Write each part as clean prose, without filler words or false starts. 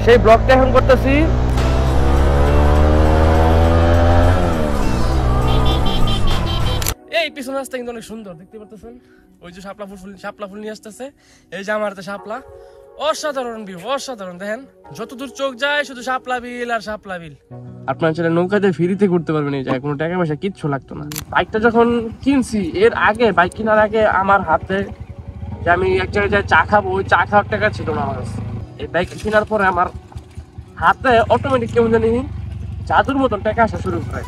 সেই ব্লগটা এখন করতেছি। এই পিছন রাস্তা কিন্তু অনেক সুন্দর দেখতে পারতেছেন, ওই যে শাপলা ফুল নিয়ে আসতেছে, এই যে আমার হাতে শাপলা, অসাধারণ ভিউ, অসাধারণ। দেখেন যতদূর চোখ যায় শুধু শাপলা বিল আর শাপলা বিল। আপনার ছেলে নৌকাতে ফ্রিতে ঘুরতে পারবেন, এই জায়গায় কোনো টাকা পয়সা কিচ্ছু লাগতো না। বাইকটা যখন কিনছি, এর আগে বাইক কেনার আগে আমার হাতে যে আমি এক জায়গায় চা খাবো, ওই চা খাওয়ার টাকা ছিল না আমার কাছে। এই বাইক কেনার পরে আমার হাতে অটোমেটিক কেমন জানি জাদুর মতন টাকা আসা শুরু করে।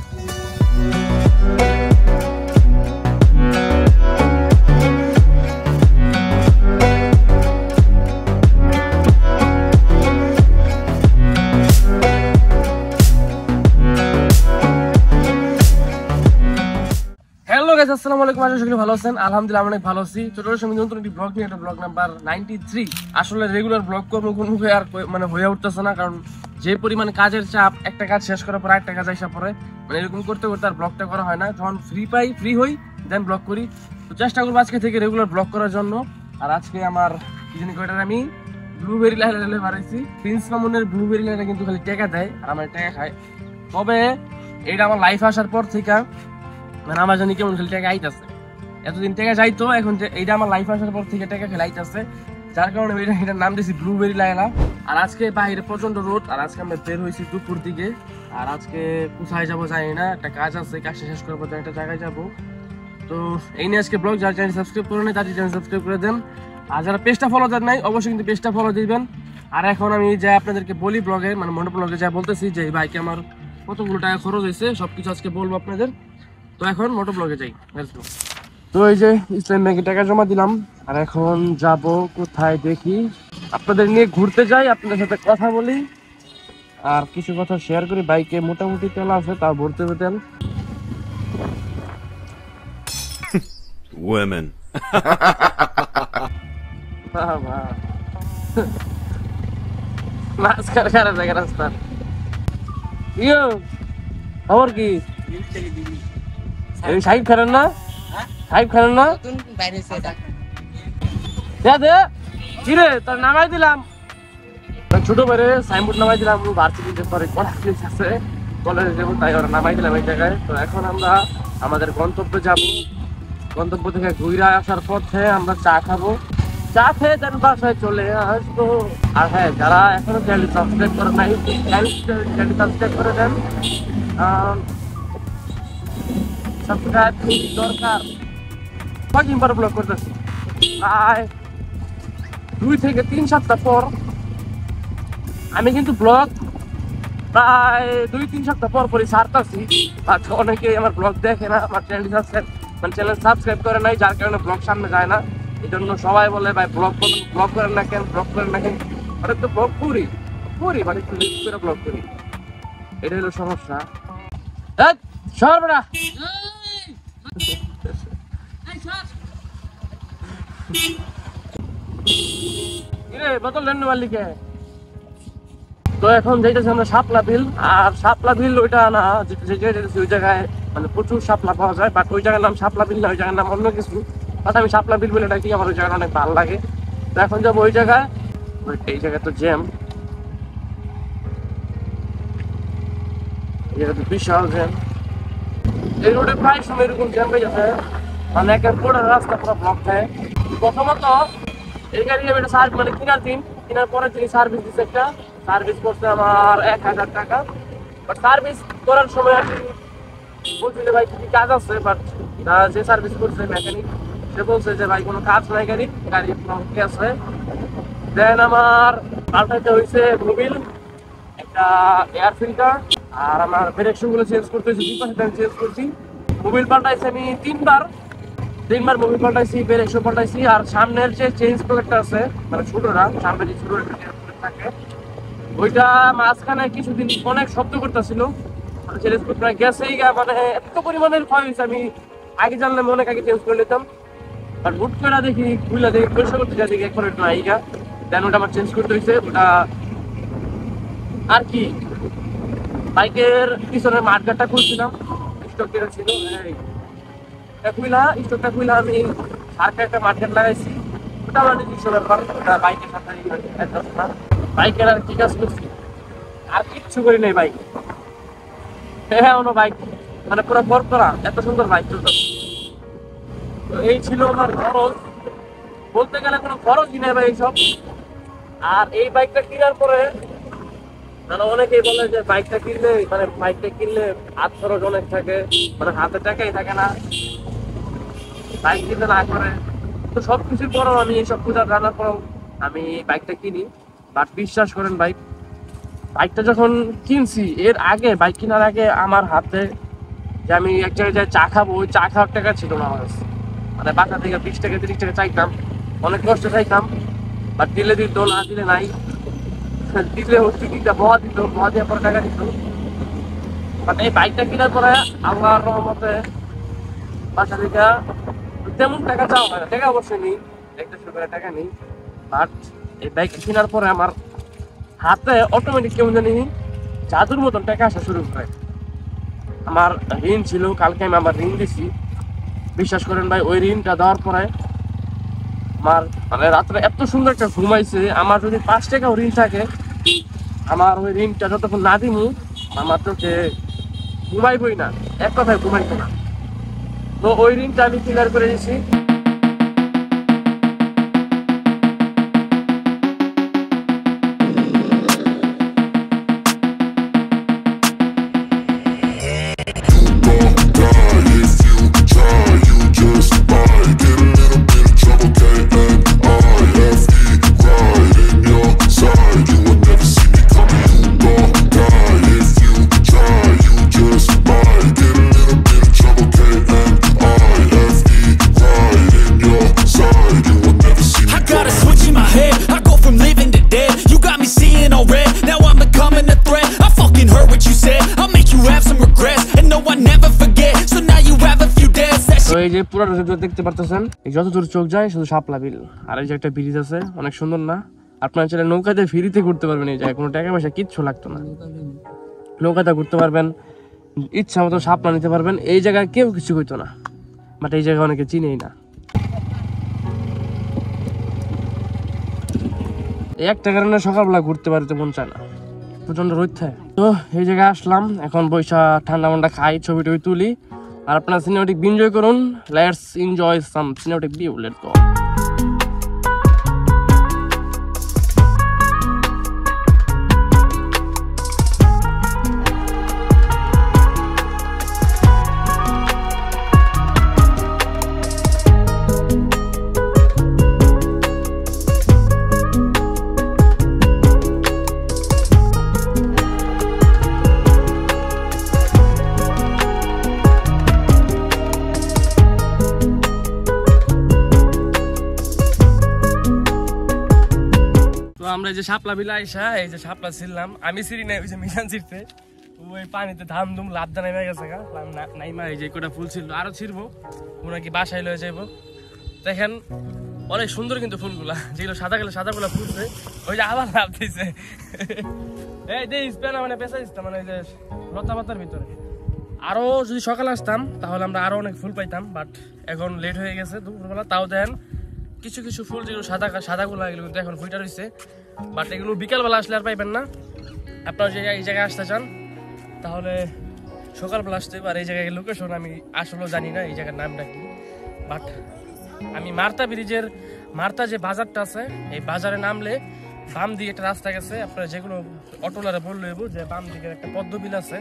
আসসালামু আলাইকুম, আশা করি ভালো আছেন। আলহামদুলিল্লাহ অনেক ভালো আছি। ছোটর সঙ্গে নতুন একটি ব্লগ নিয়ে, একটা ব্লগ নাম্বার 93। আসলে রেগুলার ব্লগ করবো কোন মুখে আর মানে হয়ে উঠতেছে না, কারণ যে পরিমাণে কাজের চাপ, একটা কাজ শেষ করার পর একটা কাজ আসা পরে, মানে এরকম করতে করতে আর ব্লগটা করা হয় না। যখন ফ্রি হই দেন ব্লগ করি। তো চেষ্টা করবো আজকে থেকে রেগুলার ব্লগ করার জন্য। আর আজকে আমার কি জানি কয়টার আমি ব্লুবেরি লাইলে বাড়াইছি। প্রিন্স মামুনের ব্লুবেরি লাইনে কিন্তু খালি টাকা দেয় আর আমার টাকা খায়। তবে এটা আমার লাইফ আসার পর থেকে মানে আমার জানি কেমন খালি টাকা আইতেছে। এতদিন টাকা যাইতো, এখন এইটা আমার লাইফ আসার পর থেকে টাকা খেলে আইতেছে, যার কারণে এটার নাম দিয়েছি ব্লুবেরি লাইলা। আর আজকে বাইরে প্রচন্ড রোদ, আর আজকে আমরা বের হয়েছি দুপুর দিকে। আর আজকে কোথায় যাবো জানি না, একটা কাজ আছে, কাজটা শেষ করার পর একটা জায়গায় যাবো। তো এই নিয়ে আজকে ব্লগ। যারা চ্যানেল সাবস্ক্রাইব করে নেই তাদের চ্যানেল সাবস্ক্রাইব করে দেন, আর যারা পেজটা ফলো দেন নাই অবশ্যই কিন্তু পেজটা ফলো দিবেন। আর এখন আমি যা আপনাদেরকে বলি ব্লগে, মানে মোটো ব্লগে যা বলতেছি যে এই বাইকে আমার কতগুলো টাকা খরচ হয়েছে সবকিছু আজকে বলবো আপনাদের। তো এখন মোটো ব্লগে যাই। তো এই যে ইসলাম ব্যাংকে টাকা জমা দিলাম, আর এখন যাব কোথায় দেখি, আপনাদের নিয়ে ঘুরতে যাই, আপনাদের সাথে কথা বলি আর কিছু কথা শেয়ার করি। বাইকে মোটামুটি তেল আছে, তাও ভরতে হবে তেল। Women. রাস্তা ইয়ো খবর কি? সাহিব খান না, সাহিব খান না কিরে তোর নামাই দিলাম, ছোট বেড়ে সাইনবোর্ড নামাই দিলাম, ভার্সিটিতে পরে কলেজ আছে, কলেজে যাবো, তাই ওরা নামাই দিলাম এই জায়গায়। তো এখন আমরা আমাদের গন্তব্যে যাব। গন্তব্য থেকে ঘুরে আসার পথে আমরা চা খাবো, চা খেয়ে দেন বাসায় চলে আসবো। আর হ্যাঁ, যারা এখনো চ্যানেল সাবস্ক্রাইব করে নাই চ্যানেল সাবস্ক্রাইব করে দেন, সাবস্ক্রাইব দরকার। কয়দিন পর ব্লগ করতেছি, প্রায় 2 থেকে 3 সপ্তাহ পর। আমি কিন্তু ব্লগ প্রায় 2-3 সপ্তাহ পর পরই ছাড়তেছি। অনেকে আমার ব্লগ দেখে না, আমার চ্যানেল সাবস্ক্রাইব করে নাই, যার কারণে ব্লগ সামনে যায় না। এই জন্য সবাই বলে ভাই ব্লগ করেন না কেন, ব্লগ করেন না কেন। অনেক তো ব্লগ করি মানে একটু লিস্ট করে ব্লগ করি, এটা হলো সমস্যা। সর্বনা বোতল দেন মালিকে। তো এখন যাইতেছি আমরা শাপলা বিল। আর শাপলা বিল ওইটা না, ওই জায়গায় মানে প্রচুর শাপলা পাওয়া যায়, বাট ওই জায়গার নাম শাপলা বিল না, ওই জায়গার নাম অন্য কিছু। বাট আমি শাপলা বিল বলে ডাকি, আমার ওই জায়গাটা অনেক ভালো লাগে। তো এখন যাবো ওই জায়গায়। এই জায়গায় তো জ্যাম, এই জায়গা তো বিশাল জ্যাম। এই রোডে প্রায় সময় এরকম জ্যাম হয়ে যাচ্ছে, মানে একের পুরো রাস্তা পুরো ব্লক থাকে। প্রথমত এই গাড়ি আমি একটা মানে কেনার পরে তিনি সার্ভিস দিচ্ছে, একটা সার্ভিস করছে আমার 1000 টাকা। বাট সার্ভিস করার সময় আমি বলছি যে ভাই কি কাজ আছে, বাট যে সার্ভিস করছে মেকানিক সে বলছে যে ভাই কোনো কাজ নাই, গাড়ি আছে। দেন আমার পাল্টাইতে হয়েছে মোবিল, একটা এয়ার ফিল্টার, আর আমার ব্রেক শুগুলো চেঞ্জ করতে হয়েছে, চেঞ্জ করছি। মোবিল পাল্টাইছি আমি 3বার মোবিল পাল্টাইছি, ব্রেক শু পাল্টাইছি। আর সামনের যে চেঞ্জ প্রোডাক্টটা আছে, মানে ছোটরা সামনে যে ছোট থাকে, ওইটা মাঝখানে কিছুদিন অনেক শব্দ করতেছিল, চেঞ্জ করতে গেছেই, মানে এত পরিমাণের ক্ষয় হয়েছে। আমি আগে জানলে অনেক আগে চেঞ্জ করে নিতাম, আর হুট করে দেখি খুলে দেখি পরিষ্কার করতে যাই, দেখি এখন একটু আইগা। দেন ওটা আমার চেঞ্জ করতে হয়েছে। ওটা আর কি, বাইকের পিছনের মাঠগাটটা খুলছিলাম, স্টক যেটা ছিল স্টকটা খুইলা আমি সারকে একটা মাঠগাট লাগাইছি। ওটা আমার নিজস্ব ব্যাপার, ওটা বাইকের সাথে না। বাইকের আর কি কাজ করছি, আর কিচ্ছু করি নাই বাইক। হ্যাঁ অন্য বাইক মানে পুরো বর করা, এত সুন্দর বাইক চলতো। এই ছিল আমার খরচ, বলতে গেলে কোনো খরচই নেই ভাই এইসব। আর এই বাইকটা কেনার পরে অনেকেই বলে যে বাইকটা কিনলে মানে বাইকটা কিনলে হাত খরচ অনেক থাকে, মানে হাতে টাকাই থাকে না, বাইক কিনতে না করে। তো সবকিছুর পরেও আমি এইসব পূজা জানার পরেও আমি বাইকটা কিনি। বাট বিশ্বাস করেন ভাই, বাইকটা যখন কিনছি এর আগে, বাইক কেনার আগে আমার হাতে যে আমি এক জায়গায় যাই চা খাবো, ওই চা খাওয়ার টাকা ছিল না আমার কাছে। মানে বাসা থেকে 20 টাকা 30 টাকা চাইতাম, অনেক কষ্ট চাইতাম, বাট দিলে দিত, না দিলে নাই। দিলে হচ্ছে কিটা বহা দিত, বহা দেওয়ার পরে টাকা দিত। বাট এই বাইকটা কেনার পরে আল্লাহর রহমতে বাসা থেকে তেমন টাকা চাওয়া হয় না, টাকা অবশ্যই নেই, 100 করে টাকা নেই। বাট এই বাইক কেনার পরে আমার হাতে অটোমেটিক কেমন জানি জাদুর মতন টাকা আসা শুরু করে। আমার ঋণ ছিল, কালকে আমি আমার ঋণ দিছি। বিশ্বাস করেন ভাই, ওই ঋণটা দেওয়ার পরে আমার মানে রাত্রে এত সুন্দর একটা ঘুমাইছে। আমার যদি 5 টাকাও ঋণ থাকে, আমার ওই ঋণটা যতক্ষণ না দিমু আমার চোখে ঘুমাইবই না, এক কথায় ঘুমাইতো না। তো ওই ঋণটা আমি ক্লিয়ার করে দিয়েছি। তো এই যে পুরো দেখতে পারতেছেন, যতদূর চোখ যায় শুধু শাপলা বিল। আর এই যে একটা ব্রিজ আছে, অনেক সুন্দর না? আপনার ছেলে নৌকাতে ফ্রিতে ঘুরতে পারবেন, এই জায়গায় কোনো টাকা পয়সা কিচ্ছু লাগতো না। নৌকাতে ঘুরতে পারবেন, ইচ্ছা মতো শাপলা নিতে পারবেন, এই জায়গায় কেউ কিছু হইতো না। বাট এই জায়গায় অনেকে চিনেই না। একটা কারণে সকালবেলা ঘুরতে পারতে মন চায় না, প্রচন্ড রোদ থাকে। তো এই জায়গায় আসলাম, এখন বৈশা ঠান্ডা মান্ডা খাই, ছবি টবি তুলি, আর আপনারা সিনেমাটিক এনজয় করুন। Let's enjoy some cinematic view, let's go. আমরা যে শাপলা বিলা আইসা এই যে শাপলা ছিলাম, আমি ছিঁড়ি নাই, ওই যে মিশান ছিঁড়তে, ওই পানিতে ধাম ধুম লাভদা নেমে গেছে গা নাইমা। এই যে কটা ফুল ছিল, আরো ছিড়বো, ওনাকে বাসায় লয়ে যাইবো। দেখেন অনেক সুন্দর কিন্তু ফুলগুলা, যেগুলো সাদা গেলে সাদা গুলা ফুলছে, ওই যে আবার লাভ দিছে। এই দেশ মানে পেঁচা দিতাম, মানে এই যে লতা পাতার ভিতরে। আরো যদি সকালে আসতাম তাহলে আমরা আরো অনেক ফুল পাইতাম, বাট এখন লেট হয়ে গেছে দুপুরবেলা। তাও দেন কিছু কিছু ফুল যেগুলো সাদা গুলা, এগুলো কিন্তু এখন ফুইটা রয়েছে, বাট এগুলো বিকালবেলা আসলে আর পাইবেন না। আপনারা যে এই জায়গায় আসতে চান তাহলে সকালবেলা আসতে হবে। আর এই জায়গায় লোকেশন আমি আসলেও জানি না এই জায়গার নামটা কি, বাট আমি মার্তা ব্রিজের মার্তা যে বাজারটা আছে, এই বাজারে নামলে বাম দিকে একটা রাস্তা গেছে। আপনারা যেগুলো অটোলারে বললে যে বাম দিকে একটা পদ্মবিল আছে,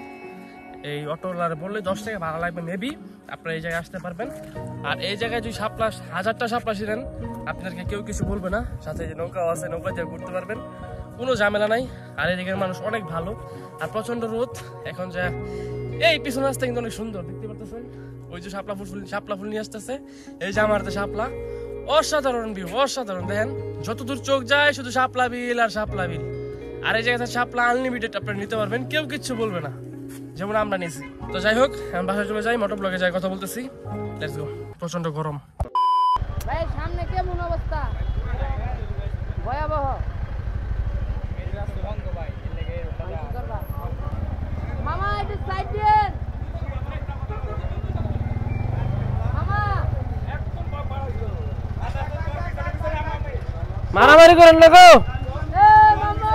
এই অটোলারে বললে 10 টাকা ভাড়া লাগবে মেবি, আপনারা এই জায়গায় আসতে পারবেন। আর এই জায়গায় যদি শাপলা 1000টা শাপলা ছিলেন, আপনাদেরকে কেউ কিছু বলবে না। সাথে যে নৌকাও আছে, নৌকা দিয়ে ঘুরতে পারবেন, কোনো ঝামেলা নাই। আর এদিকের মানুষ অনেক ভালো, আর প্রচন্ড রোদ এখন। যা এই পিছনে রাস্তা কিন্তু অনেক সুন্দর, দেখতে পারতেছেন। ওই যে শাপলা ফুল নিয়ে আসতেছে, এই যে আমার শাপলা, অসাধারণ ভিউ, অসাধারণ। দেখেন যতদূর চোখ যায় শুধু শাপলা বিল আর শাপলা বিল। আর এই জায়গাতে শাপলা আনলিমিটেড আপনারা নিতে পারবেন, কেউ কিচ্ছু বলবে না, যেমন আমরা নিয়েছি। তো যাই হোক, আমি বাসায় চলে যাই, মোটর ব্লগে যাই কথা বলতেছি। Let's go. প্রচন্ড গরম ভাই, সামনে কেমন অবস্থা? ভয়াবহ। মামা একটু সাইড দেন। মামা মারামারি করেন না গো। এ মামা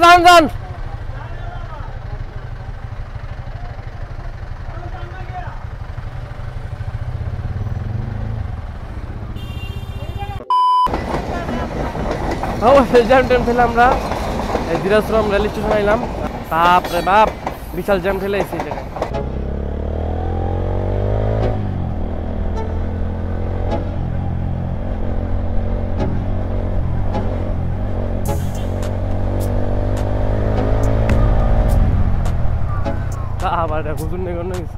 যান যান। জ্যাম ট্যাম ফেলে আমরা দিনাজপুর রেল স্টেশন আইলাম। বাপরে বাপ, বিশাল জ্যাম ফেলে এসেছি জায়গায়। আবার এটা হুজুর নেই গেছে।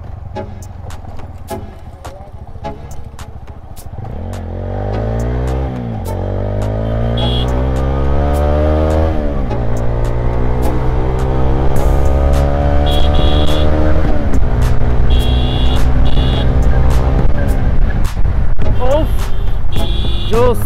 জোস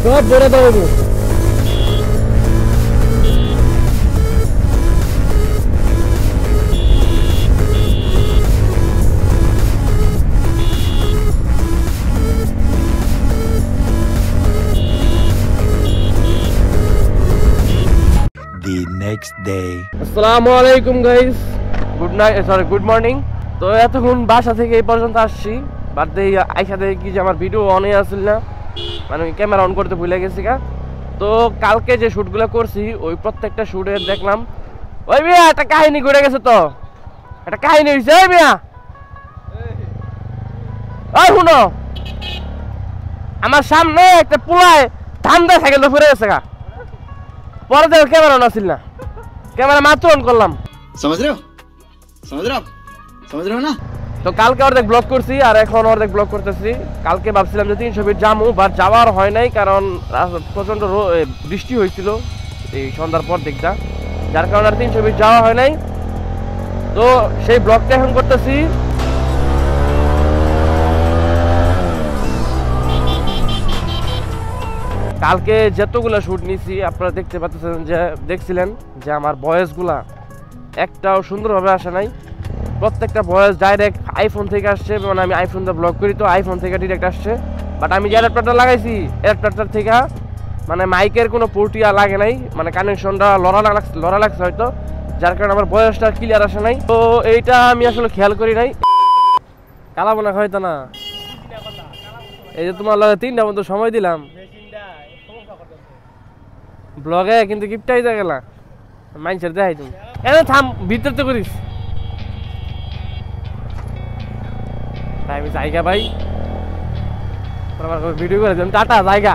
সব বড় দেবো। The next day. আসসালামু আলাইকুম গাইস, গুড মর্নিং। তো এতক্ষণ বাসা থেকে এই পর্যন্ত আসছি, বাট আইসা দেখি কি যে আমার ভিডিও অনে আসছিল না, মানে ক্যামেরা অন করতে ভুলে গেছি গা। তো কালকে যে শ্যুটগুলো করছি ওই প্রত্যেকটা শ্যুটে দেখলাম ওই মিয়া একটা কাহিনী ঘুরে গেছে। তো একটা কাহিনী হয়েছে ওই মিয়া, ওই শুনো, আমার সামনে একটা পুলায় ঠান্ডা সাইকেলটা ঘুরে গেছে গা। পরে দেখো ক্যামেরা অন আসছিল না, ক্যামেরা মাত্র অন করলাম। समझ रहे हो समझ रहे हो ना। তো কালকে অর্ধেক ব্লগ করছি আর এখন অর্ধেক ব্লগ করতেছি। কালকে ভাবছিলাম যে 300 ফিট যামু, বাট যাওয়ার হয় নাই, কারণ প্রচণ্ড বৃষ্টি হয়েছিল এই সন্ধ্যার পর দিকটা, যার কারণে আর 300 ফিট যাওয়া হয় নাই। তো সেই ব্লগটা এখন করতেছি। কালকে যতগুলো শ্যুট নিছি আপনারা দেখতে পাচ্ছেন, যে দেখছিলেন যে আমার ভয়েসগুলা একটাও সুন্দরভাবে আসে নাই। প্রত্যেকটা ভয়েস ডাইরেক্ট আইফোন থেকে আসছে, মানে আমি আইফোন দিয়ে ব্লগ করি, তো আইফোন থেকে ডিরেক্ট আসছে। বাট আমি যে অ্যাডাপ্টারটা লাগাইছি, অ্যাডাপ্টার থেকে মানে মাইকের কোনো পোর্টিয়া লাগে নাই, মানে কানেকশনটা লড়া লাগছে হয়তো, যার কারণে আমার ভয়েসটা ক্লিয়ার আসে নাই। তো এইটা আমি আসলে খেয়াল করি নাই। কালাবো না হয়তো না, এই যে তোমার লগে 3টা মতো সময় দিলাম ব্লগে, কিন্তু গিফটাই যা গেলা মাইন্সের দেখাই তুমি এনে থাম, ভিতর তো করিস। তাই আমি জায়গা ভাই ভিডিও করে দিলাম, টাটা জায়গা।